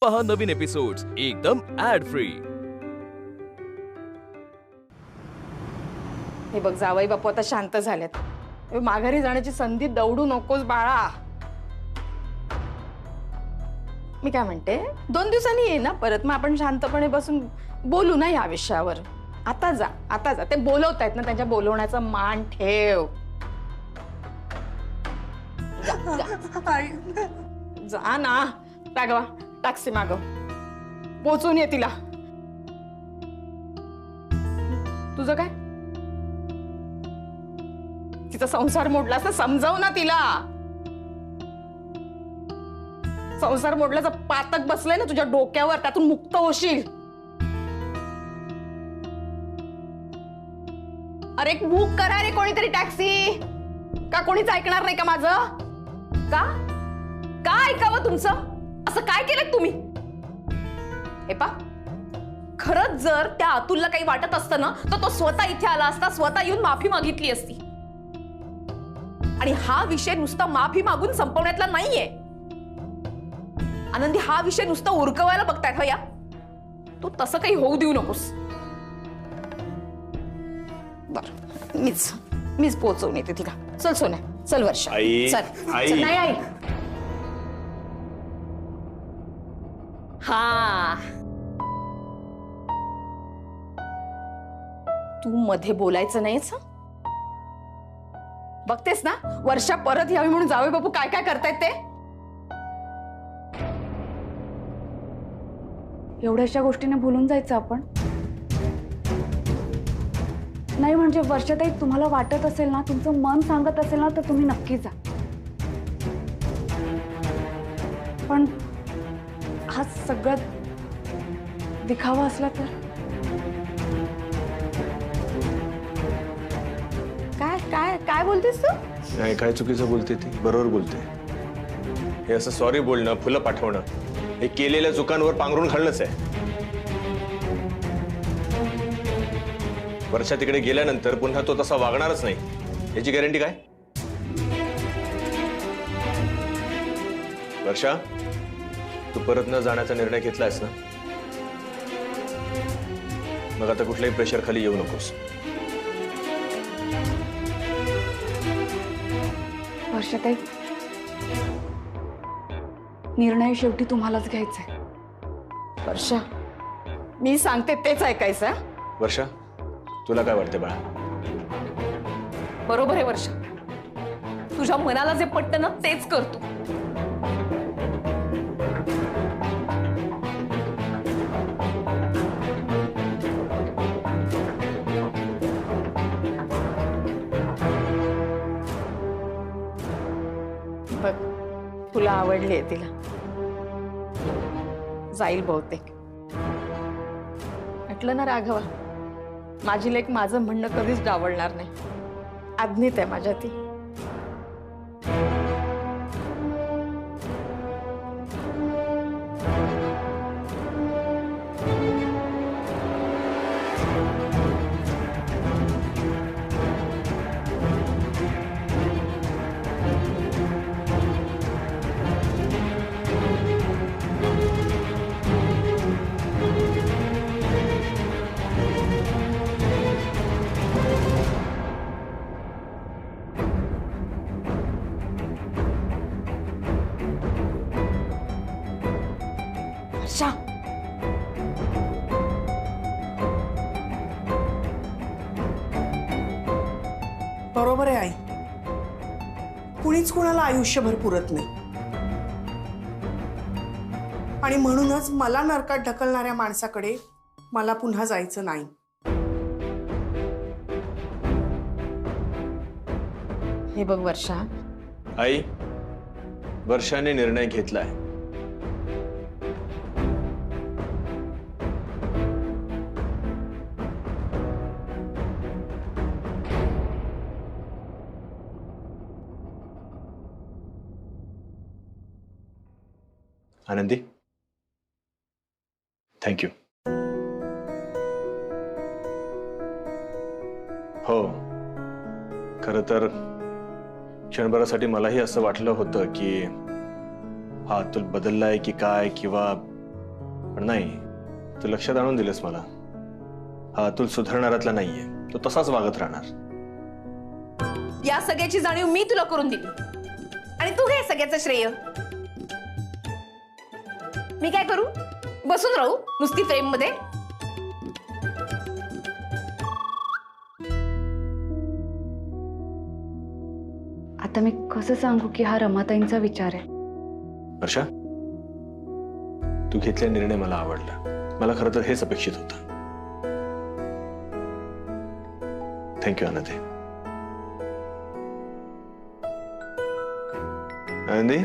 पहा नवीन एपिसोड्स एकदम add free. हे बघ जावई बापू आता शांत झालेत। माघारी जाण्याची संधी दौडू नकोस बाळा। मी काय म्हणते 2 दिवसांनी ये ना परत, मग आपण शांतपणे बसून बोलू ना या विषयावर। आता जा ते बोलवतायत ना, त्यांच्या बोलवण्याचा मान ठेव। जा ना, राघवा टॅक्सी मागव, पोचून ये तिला। तुझं काय, तिचा संसार मोडलास तर समजाव ना तिला। संसार मोडल्याचं पातक बसलंय ना तुझ्या डोक्यावर, त्यातून मुक्त होशील। अरे एक बुक करा रे कोणीतरी टॅक्सी। का कोणीच ऐकणार नाही का माझं? का ऐकावं तुमचं? असं काय केलं तुम्ही? हे पा, खरंच जर त्या अतुलला काही वाटत असतं ना तर तो स्वतः इथे आला असता, स्वतः येऊन माफी मागितली असती। आणि हा विषय नुसता माफी मागून संपवण्यातला नाहीये आनंदी, हा विषय नुसता उरकवायला बघतायत हो या। तू तसं काही होऊ देऊ नकोस। बर मीच पोहोचवून येते तिला। चल सोन्या, चल वर्षा, चल। नाही आई, हा तू मध्ये बोलायचं नाहीच। बघतेस ना वर्षा परत यावी म्हणून जावे बापू काय काय करतायत ते। एवढ्याशा गोष्टीने भूलून जायचं आपण नाही? म्हणजे वर्षाताई तुम्हाला वाटत असेल ना, तुमचं मन सांगत असेल ना, तर तुम्ही नक्की जा। पण हा सगळं दिखावा असला तर काय बोलतेस तू? नाही, काय चुकीचं बोलते ती, बरोबर बोलते। हे असं सॉरी बोलणं, फुलं पाठवणं, हे केलेल्या चुकांवर पांघरून घालणंच आहे। वर्षा तिकडे गेल्यानंतर पुन्हा तो तसा वागणारच नाही याची गॅरंटी काय? वर्षा, तू परत न जाण्याचा निर्णय घेतलायस ना, मग आता कुठल्याही प्रेशर खाली येऊ नकोस। वर्षाताई, निर्णय शेवटी तुम्हालाच घ्यायचा आहे। वर्षा, मी सांगते तेच ऐकायचं। वर्षा, तुला काय वाटतं बाळा? बरोबर आहे वर्षा, तुझ्या मनाला जे पटतं ना तेच कर तू। बघ, तुला आवडली आहे तिला, जाईल बहुतेक। म्हटलं ना राघवा, माझी लेक माझं म्हणणं कधीच डावलणार नाही। आज्ञित आहे माझ्या ती। वर्षा, बरोबर आहे आई, कुणीच कुणाला आयुष्यभर पुरत नाही। आणि म्हणूनच मला नरकात ढकलणाऱ्या माणसाकडे मला पुन्हा जायचं नाही। हे बघ वर्षा, आई, वर्षाने निर्णय घेतलाय। आनंदी, थँक्यू। हो, खरं तर क्षणभरासाठी मलाही असं वाटलं होतं की हा अतुल बदललाय की काय, किंवा पण नाही, तू लक्षात आणून दिलंस मला, हा अतुल सुधारणारातला नाहीये, तो तसाच वागत राहणार. या सगळ्याची जाणीव मी तुला करून दिली आणि तू घे सगळ्याचं श्रेय. मी काय करू? बसून राहू नुसती फ्रेम मध्ये? आता मी कसं सांगू की हा रमाताईंचा विचार आहे? वर्षा, तू घेतलेला निर्णय मला आवडला. मला खरं तर हेच अपेक्षित होतं. थँक्यू आनंदी. आनंदी,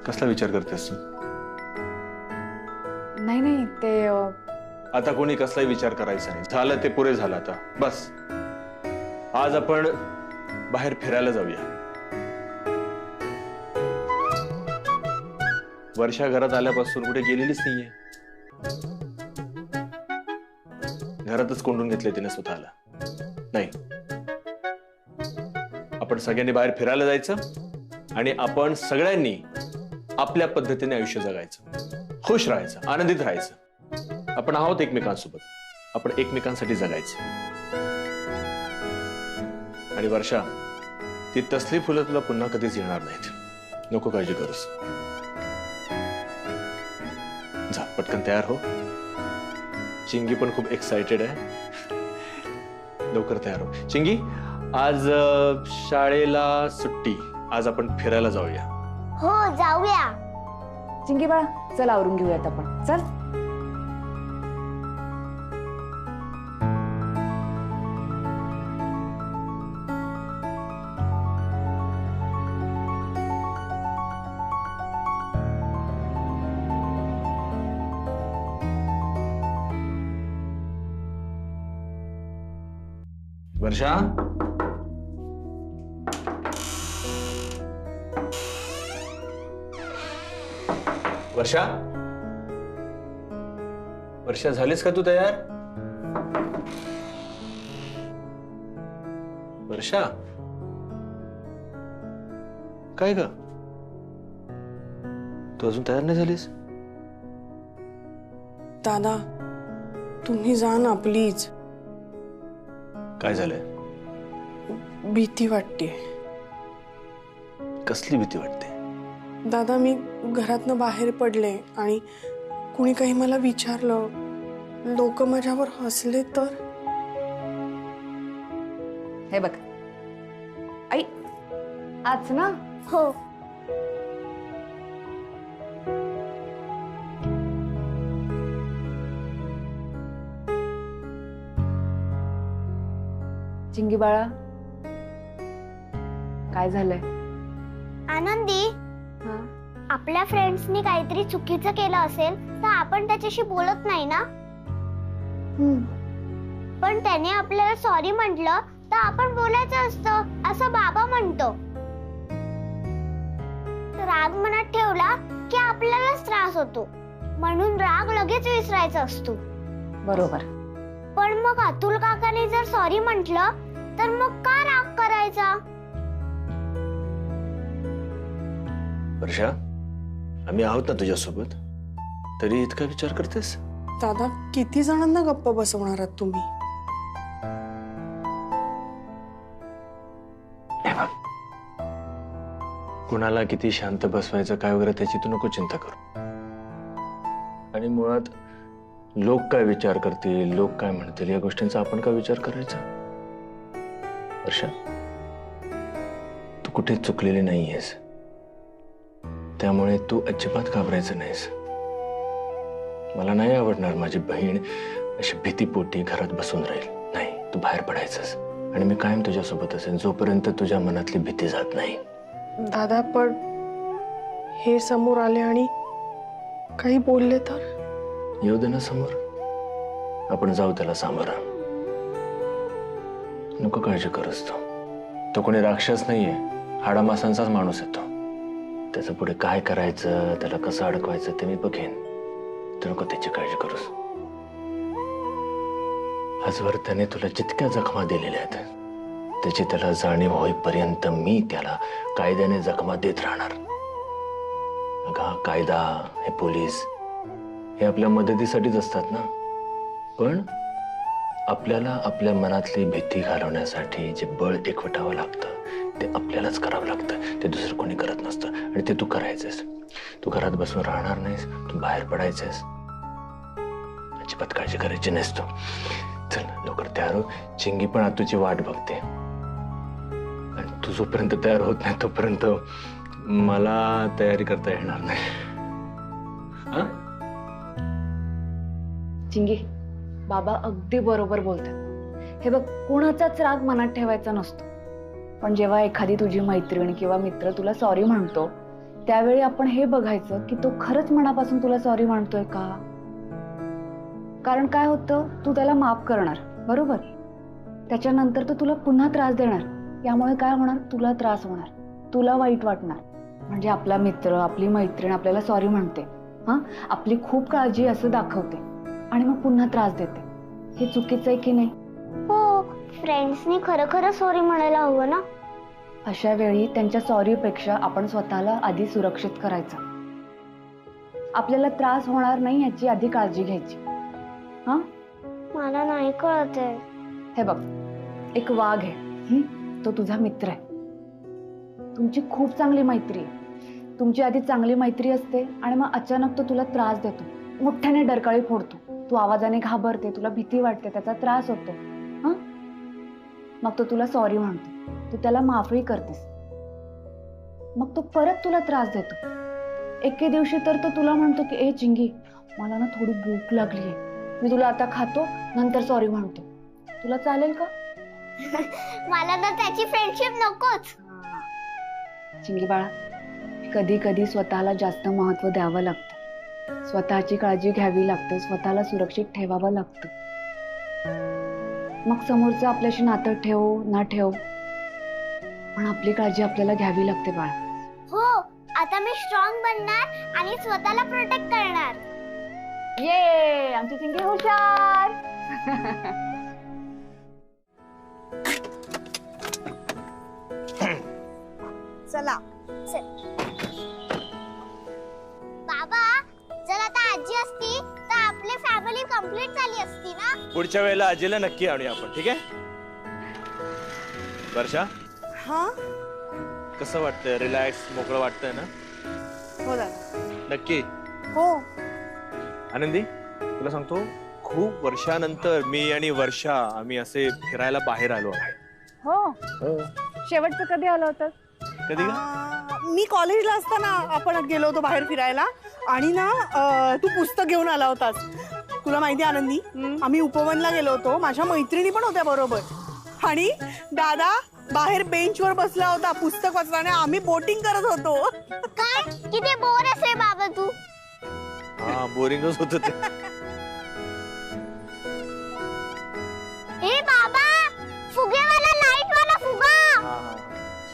कसला विचार करतेस तू? नाही नाही, ते आता कोणी कसलाही विचार करायचा नाही. झालं ते पुरे झालं आता. बस आज आपण बाहेर फिरायला जाऊया. वर्षा घरात आल्यापासून कुठे गेलेलीच नाहीये. घरातच कोंडून घेतले तिने स्वतःला. नाही, आपण सगळ्यांनी बाहेर फिरायला जायचं आणि आपण सगळ्यांनी आपल्या पद्धतीने आयुष्य जगायचं, खुश राहायचं, आनंदित राहायचं. आपण आहोत एकमेकांसोबत, आपण एकमेकांसाठी जगायचं. आणि वर्षा, ती तसली फुलं तुला पुन्हा कधीच येणार नाहीत. नको काळजी करूस. जा पटकन तयार हो. चिंगी पण खूप एक्साइटेड आहे. लवकर तयार हो. चिंगी, आज शाळेला सुट्टी. आज आपण फिरायला जाऊया. हो जाऊया. चिंगी बाळा, चल आवरून घेऊयात आपण. चल. वर्षा, वर्षा, वर्षा, झालीस का तू तयार? वर्षा, काय ग, तू अजून तयार नाही झालीस? दादा, तुम्ही जा ना प्लीज. काय झालंय? भीती वाटते. कसली भीती वाटते? दादा, मी घरातनं बाहेर पडले आणि कुणी काही मला विचारलं, लोक माझ्यावर हसले तर? हे बघ आई, आज ना हो. चिंगी बाळा, काय झालंय? आनंदी, हा? आपल्या फ्रेंड्सनी काहीतरी चुकीचं केलं असेल तर आपण त्याच्याशी बोलत नाही ना. पण त्याने आपल्याला सॉरी म्हटलं तर आपण बोलायचं असतं असं बाबा म्हणतो. राग मनात ठेवला की आपल्यालाच त्रास होतो, म्हणून राग लगेच विसरायचा असतो. बरोबर. पण मग अतुल काकाने जर सॉरी म्हटलं तर मग का राग करायचा? वर्षा, आम्ही आहोत ना तुझ्यासोबत, तरी इतका विचार करतेस? दादा, किती जणांना गप्प बसवणार आहात तुम्ही? कुणाला किती शांत बसवायचं काय वगैरे त्याची तू नको चिंता करू. आणि मुळात लोक काय विचार करतील, लोक काय म्हणतील या गोष्टींचा आपण काय विचार करायचा? वर्षा, तू कुठे चुकलेली नाहीयेस, त्यामुळे तू अजिबात घाबरायचं नाहीस. मला नाही आवडणार माझी बहीण अशी भीतीपोटी घरात बसून राहील. नाही, तू बाहेर पडायचंस आणि मी कायम तुझ्यासोबत असेन जोपर्यंत तुझ्या मनातली भीती जात नाही. दादा, पण हे समोर आले आणि काही बोलले तर? येऊ दे ना समोर, आपण जाऊ त्याला सामोरं. नको काळजी करूस. तो कोणी राक्षस नाहीये, हाडामासांचाच माणूस आहे तो. त्याचं पुढे काय करायचं, त्याला कसं अडकवायचं ते मी बघेन. तू नको त्याची काळजी करूस. आजवर त्याने तुला जितक्या जखमा दिलेल्या आहेत त्याची त्याला जाणीव होईपर्यंत मी त्याला कायद्याने जखमा देत राहणार. अगं, हा कायदा, हे पोलीस हे आपल्या मदतीसाठीच असतात ना. पण आपल्याला आपल्या मनातली भीती घालवण्यासाठी जे बळ एकवटावं लागतं ते आपल्यालाच करावं लागतं. ते दुसरं कोणी करत नसतं आणि ते तू करायचंस. तू घरात बसून राहणार नाहीस, तू बाहेर पडायचंस. अजिबात काळजी करायची नाहीस तू. चल लवकर तयार हो. चिंगी पण आता तुझी वाट बघते आणि तू जोपर्यंत तयार होत नाही तोपर्यंत मला तयारी करता येणार नाही. हा? चिंगी, बाबा अगदी बरोबर बोलतात. हे बघ, कोणाचाच राग मनात ठेवायचा नसतो. पण जेव्हा एखादी तुझी मैत्रीण किंवा मित्र तुला सॉरी म्हणतो त्यावेळी आपण हे बघायचं की तो खरंच मनापासून तुला सॉरी म्हणतोय का. कारण काय होतं, तू त्याला माफ करणार बरोबर, त्याच्यानंतर तो तुला पुन्हा त्रास देणार. यामुळे काय होणार, तुला त्रास होणार, तुला वाईट वाटणार. म्हणजे आपला मित्र आपली मैत्रीण आपल्याला सॉरी म्हणते, हा आपली खूप काळजी असं दाखवते आणि मग पुन्हा त्रास देते. हे चुकीचं आहे की नाही. हो, फ्रेंड्सनी खरं खरं सॉरी म्हणायला हवं ना. अशा वेळी त्यांच्या सॉरीपेक्षा आपण स्वतःला आधी सुरक्षित करायचं. आपल्याला त्रास होणार नाही याची आधी काळजी घ्यायची. हा, मला नाही कळत आहे. हे बघ, एक वाघ आहे, तो तुझा मित्र आहे. तुमची खूप चांगली मैत्री आहे. तुमची आधी चांगली मैत्री असते आणि मग अचानक तो तुला त्रास देतो, मोठ्याने डरकाळी फोडतो. तू आवाजाने घाबरते, तुला भीती वाटते, त्याचा त्रास होतो. हा, मग तो तुला सॉरी म्हणतो, तू त्याला माफही करतेस. मग तो परत तुला त्रास देतो. एके दिवशी तर तो तुला म्हणतो की ए चिंगी, मला ना थोडी भूक लागलीये, मी तुला आता खातो, नंतर सॉरी म्हणतो. तुला चालेल का? मला तर त्याची फ्रेंडशिप नकोच. चिंगी बाळा, कधी कधी स्वतःला जास्त महत्व द्यावं लागतं. स्वतःची काळजी घ्यावी लागते, स्वतःला सुरक्षित ठेवावं लागतं. मग समोरचं आपल्याशी नातं ठेव ना ठेव, पण आपली काळजी आपल्याला घ्यावी लागते बाळा. हो, आता मी स्ट्रॉंग बनणार आणि स्वतःला प्रोटेक्ट करणार. ये, आमची चिंगी हुशार. चला. बाबा, जर आता आजी असती तर आपली फॅमिली कंप्लीट झाली असती ना. पुढच्या वेळेला आजीला नक्की आणूया आपण, ठीक आहे? वर्षा, हा, कसं वाटतंय? रिलॅक्स, मोकळं वाटतंय ना? हो दादा. नक्की. हो, आनंदी, तुला सांगतो, खूप वर्षानंतर मी आणि वर्षा आम्ही असे फिरायला बाहेर आलो आहे. हो, शेवटचं कधी आलं होतं? कधी का? मी कॉलेजला असताना आपण गेलो होतो बाहेर फिरायला आणि ना तू पुस्तक घेऊन आला होतास. तुला माहिती आनंदी, आम्ही उपवनला गेलो होतो, माझ्या मैत्रिणी पण होत्या बरोबर. आणि दादा बाहेर बेंचवर बसला होता पुस्तक वाचताना, आम्ही बोटिंग करत होतो. काय किती बोर असे बाबा तू. हा, बोरिंगच होत ते. ए बाबा, फुगेवाला लाईट वाला फुगा.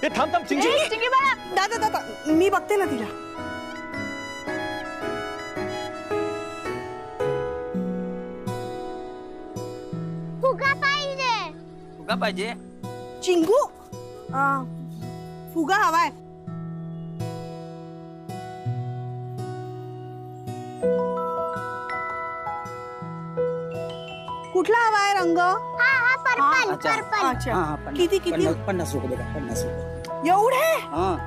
हे थांब थांब, चिंगी. चिंगी बाळा, दादा दादा, मी बघते ना तिला. फुगा पाहिजे. फुगा पाहिजे. चिंगू, फुगा हवाय. कुठला हवाय रंग? हा हा, पर्पल अच्छा. पर्पल. अच्छा, हा, किती किती? 50 रुपये बेटा, 50 रुपये. एवढे? हा,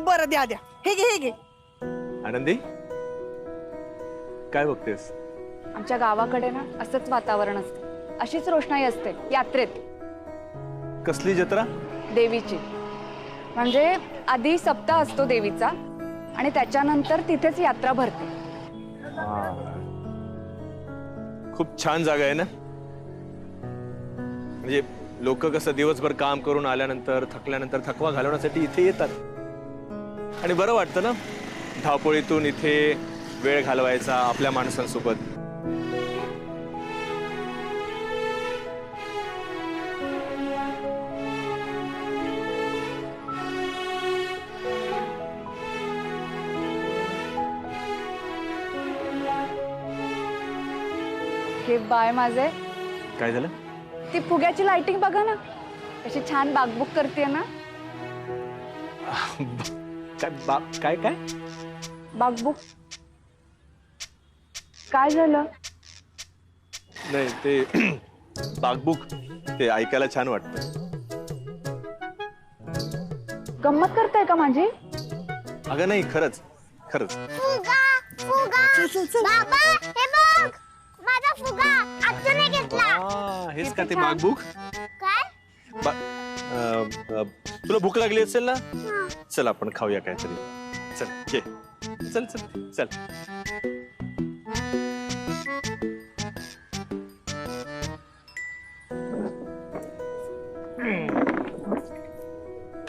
बरं, द्या द्या. हे घे, हे घे. आनंदी, काय बघतेस? आमच्या गावाकडे ना असंच वातावरण असतं, अशीच रोषणाई असते यात्रेत. कसली जत्रा? देवीची. म्हणजे आधी सप्ताह असतो देवीचा आणि त्याच्यानंतर तिथेच यात्रा भरते. खूप छान जागा आहे ना. म्हणजे लोक कसं दिवसभर काम करून आल्यानंतर थकल्यानंतर थकवा घालवण्यासाठी इथे येतात आणि बरं वाटतं ना, धावपळीतून इथे वेळ घालवायचा आपल्या माणसांसोबत. हे बाय माझे, काय झालं? ती फुग्याची लाइटिंग बघा ना, कशी छान बागबुक करते ना. काय काय बागबुक. काय झालं? नाही ते बागबुक ते ऐकायला छान वाटतं. गंमत करताय का माझी? अगं नाही, खरंच खरंच. फुगा फुगा बाबा हे बघ माझा फुगा आत्तूने घेतला. हेच का ते बागबुक? काय तुला भूक लागली असेल ना, चल आपण खाऊया काहीतरी. चल ये, चल चल चल.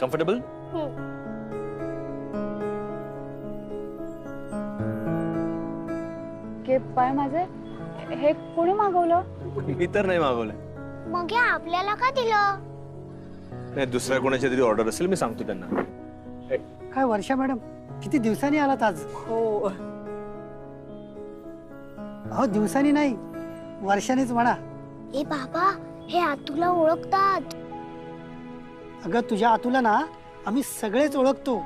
कम्फर्टेबल? के पाय माझे, हे कोणी मागवलं? मी तर नाही मागवलं. मग हे आपल्याला का दिलं? नाही, दुसऱ्या कोणाची तरी ऑर्डर असेल, मी सांगतो त्यांना. काय वर्षा मॅडम, किती दिवसांनी आलात आज? हो. अहो दिवसांनी नाही, वर्षानेच म्हणा. ए बाबा हे आतूला ओळखतात. अगं तुझ्या आतुला ना आम्ही सगळेच ओळखतो.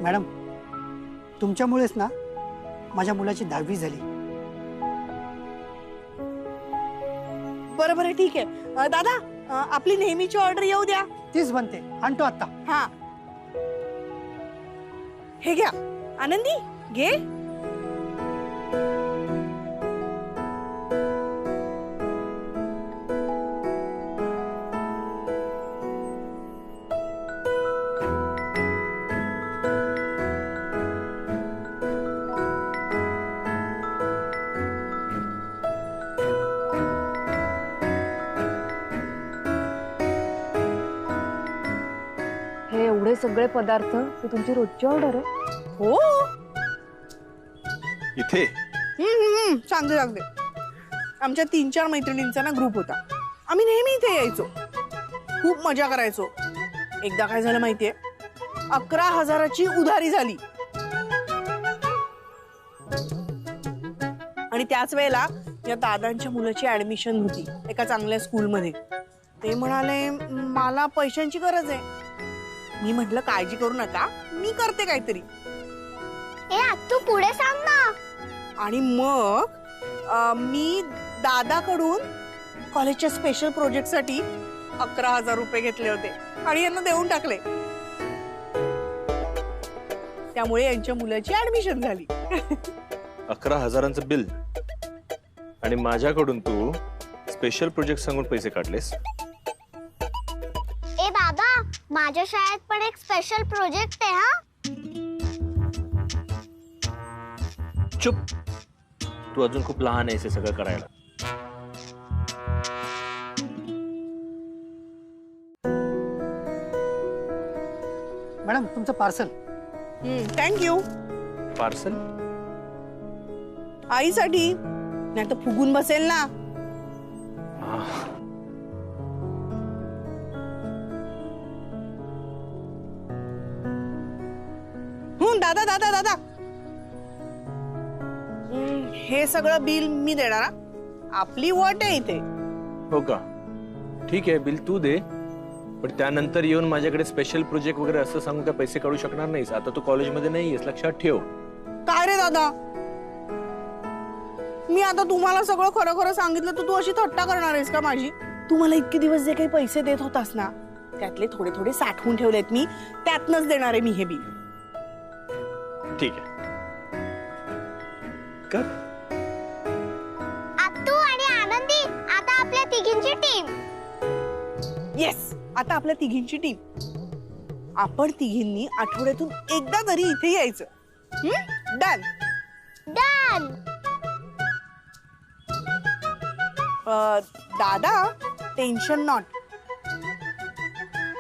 मॅडम तुमच्यामुळेच ना माझ्या मुलाची 10वी झाली. बरं बरं ठीक आहे. दादा आपली नेहमीची ऑर्डर येऊ द्या. तीच बनते, आणतो आता. हा हे घ्या आनंदी, घे. हे एवढे सगळे पदार्थ, ही तुमची रोजची ऑर्डर आहे? हो. इथे सांगते सांगते. आमच्या 3-4 मैत्रिणींचा ना ग्रुप होता. आम्ही नेहमी इथे यायचो, खूप मजा करायचो. एकदा काय झालं माहितीये, 11,000ची उधारी झाली. आणि त्याच वेळेला या दादांच्या मुलाची ऍडमिशन होती एका चांगल्या स्कूलमध्ये. ते म्हणाले मला पैशांची गरज आहे. मी म्हटलं काळजी करू नका, मी करते काहीतरी. ए आत्तू पुढे सांग ना. आणि मग मी दादाकडून कॉलेजच्या स्पेशल प्रोजेक्टसाठी 11,000 रुपये घेतले होते आणि यांना देऊन टाकले. त्यामुळे यांच्या मुलाची ऍडमिशन झाली. 11,000चं बिल आणि माझ्याकडून तू स्पेशल प्रोजेक्ट सांगून पैसे काढलेस. ए बाबा माझ्या शाळेत पण एक स्पेशल प्रोजेक्ट आहे. हा चुप, तू अजून खूप लहान आहेस हे सगळं करायला. मॅडम तुमचं पार्सल. थँक्यू. पार्सल? आईसाठी, नाही तर फुगून बसेल ना. दादा दादा दादा, हे सगळं बिल मी देणार. आपली वट आहे इथे. हो का? ठीक आहे, बिल तू दे, पण त्यानंतर येऊन माझ्याकडे स्पेशल प्रोजेक्ट वगैरे असं सांगून काय पैसे काढू शकणार नाहीस. आता तू कॉलेजमध्ये नाहीयेस, लक्षात ठेव. काय रे दादा, मी आता तुम्हाला सगळं खरं खरं सांगितलं तर तू अशी थट्टा करणार आहेस का माझी? तू मला इतके दिवस जे काही पैसे देत होतास ना, त्यातले थोडे थोडे साठवून ठेवलेत मी, त्यातनच देणार आहे मी हे बिल. ठीक आहे, कर. आत्तू आणि आनंदी आता आपल्या तिघींची टीम. येस, आता आपल्या तिघींची टीम. आपण तिघींनी आठवड्यातून एकदा तरी इथे यायचं. Done done. दादा टेन्शन नॉट,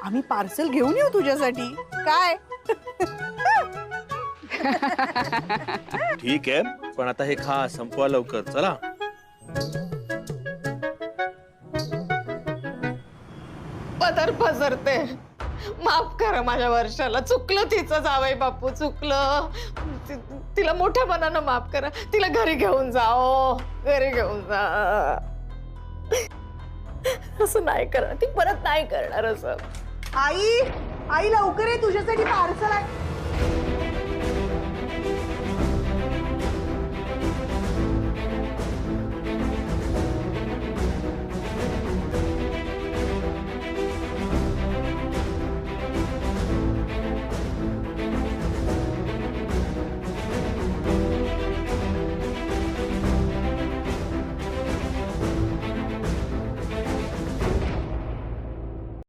आम्ही पार्सल घेऊन येऊ तुझ्यासाठी. काय? ठीक आहे, पण आता हे खा, संपवा लवकर. चला. पदर पसरते. माफ करा माझ्या वर्षाला. चुकलं तिचं जावई बापू, चुकलं. तिला मोठ्या मनानं माफ करा. तिला घरी घेऊन जा, घरी घेऊन जा. असं नाही करणार, ती परत नाही करणार असं. आई आई लवकर ये, तुझ्यासाठी पार्सल आहे.